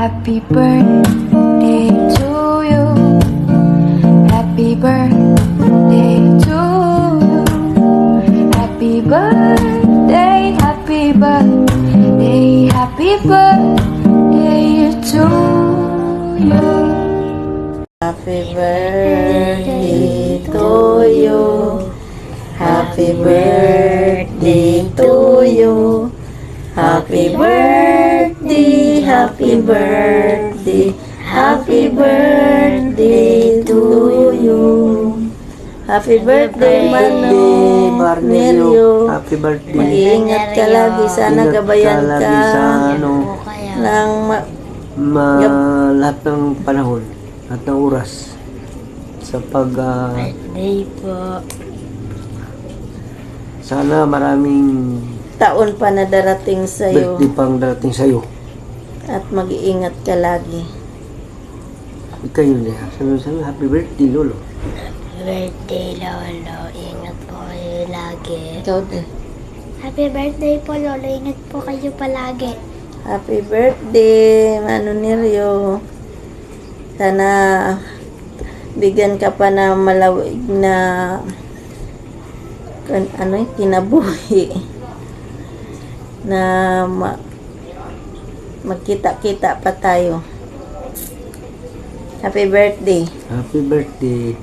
Happy birthday to you. Happy birthday to you. Happy birthday, happy birthday, happy birthday to you. Happy birthday to you. Happy birthday to you. Happy birthday, happy birthday, happy birthday to you. Happy birthday, Mano. Neryo. Happy birthday. Mag-iingat ka lagi. Sana Ingat gabayan lagi ka. sa Ng lahat ng panahon, lahat ng oras sa birthday po. sana maraming Taon pa na darating sa'yo. birthday pang darating sa'yo. At mag-iingat ka lagi. Kayo niya. Sabi, happy birthday, Lolo. Birthday, Lolo. Ingat po kayo lagi. Ikaw din. Happy birthday po, Lolo. Ingat po kayo palagi. Happy birthday, Mano Neryo. Sana bigyan ka pa na malawig na kinabuhi na magkita-kita pa tayo. Happy birthday. Happy birthday.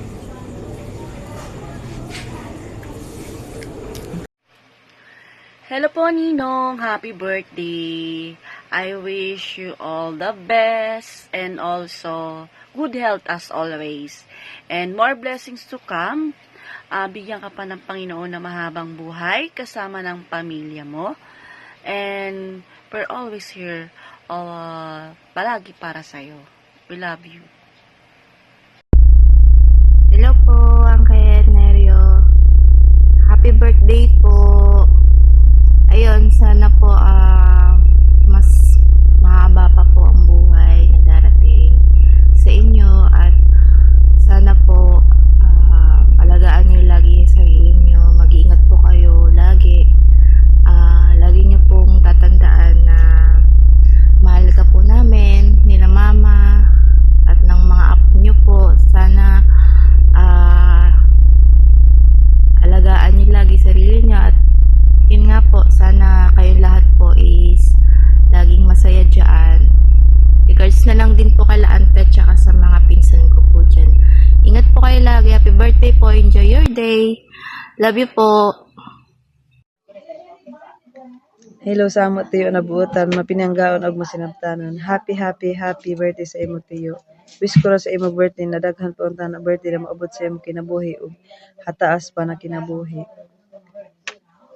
Hello po, Ninong. Happy birthday. I wish you all the best and also good health as always. And more blessings to come. Bigyan ka pa ng Panginoon na mahabang buhay kasama ng pamilya mo. And we're always here palagi para sa'yo. We love you. Hello po, Uncle Neryo. Happy birthday po. Ayun, sana po mas mahaba pa po ang buhay na darating sa inyo at sana po alagaan niyo lagi yung sarili niyo. Mag-iingat po kayo lagi. Lagi niyo pong tatandaan na mahal ka po namin, nila mama at ng mga apo niyo po. Sana alagaan niyo lagi sarili niyo at yun nga po, sana kayong lahat po is laging masaya dyan. Regards na lang din po kay Ante at saka sa mga pinsan ko po dyan. Ingat po kayo lagi. Happy birthday po. Enjoy your day. Love you po. Hello sa amo tiyo na buotan, mapinanggaon og masinabtanon. Happy birthday sa imo tiyo. Wish ko ra sa imo birthday na daghan pa unta na birthday na maabot sa imo kinabuhi ug hataas pa na kinabuhi.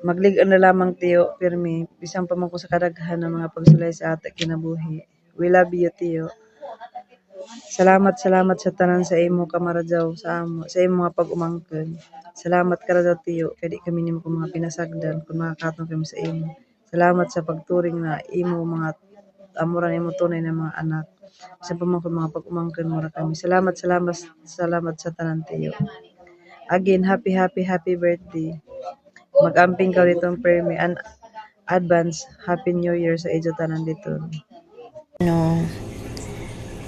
Magligon na lamang tiyo, pirmi, bisan pa man ko sa kadaghan ng mga pagsulay sa ata kinabuhi. We love you tiyo. Salamat sa tanan sa imo kamaradyaw sa amo, sa imo mga pag-umangkon. Salamat karadyaw tiyo, kay di kami nimo kung mga pinasagdan kung makakatong kami sa imo. Salamat sa pagturing na imo mga amuran imo tunay na mga anak. Bisan pa man kung mga pag-umangkon mo ra kami. Salamat sa tanan tiyo. Again, happy birthday. Mag-amping ka dito permi and advance Happy New Year sa Ejo tanan dito.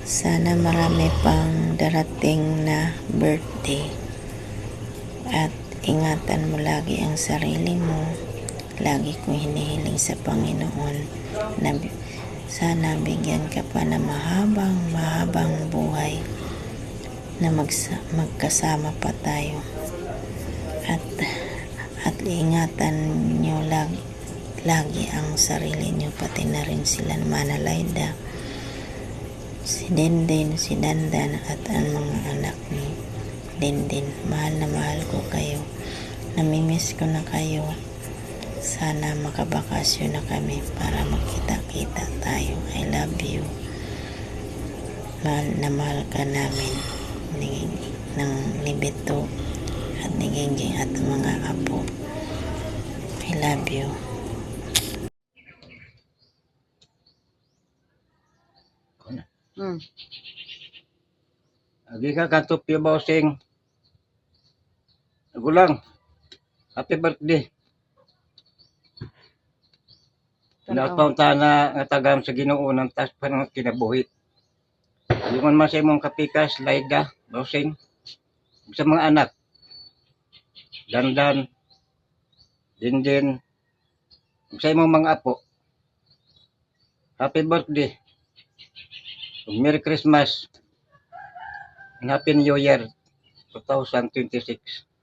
Sana marami pang darating na birthday at ingatan mo lagi ang sarili mo. Lagi kong hinihiling sa Panginoon na sana bigyan ka pa na mahabang buhay na magkasama pa tayo at ingatan nyo lagi ang sarili nyo, pati na rin sila Manalayda, si Denden, si Dandan at ang mga anak ni Denden. Mahal na mahal ko kayo, namimiss ko na kayo. Sana makabakasyon na kami para magkita-kita tayo. I love you. Mahal na mahal ka namin ni Beto at ni Gingging at mga apo. I love you. Agi ka katop yung bossing. Ako lang. Happy birthday. Lahat pa unta na nga tagam sa Ginoo nang tas panang kinabuhi. Yung man sa imong kapikas, Laida, Bosing, sa mga anak, Dandan, Dindin, sa imong mga apo. Happy birthday. Merry Christmas. And Happy New Year 2026.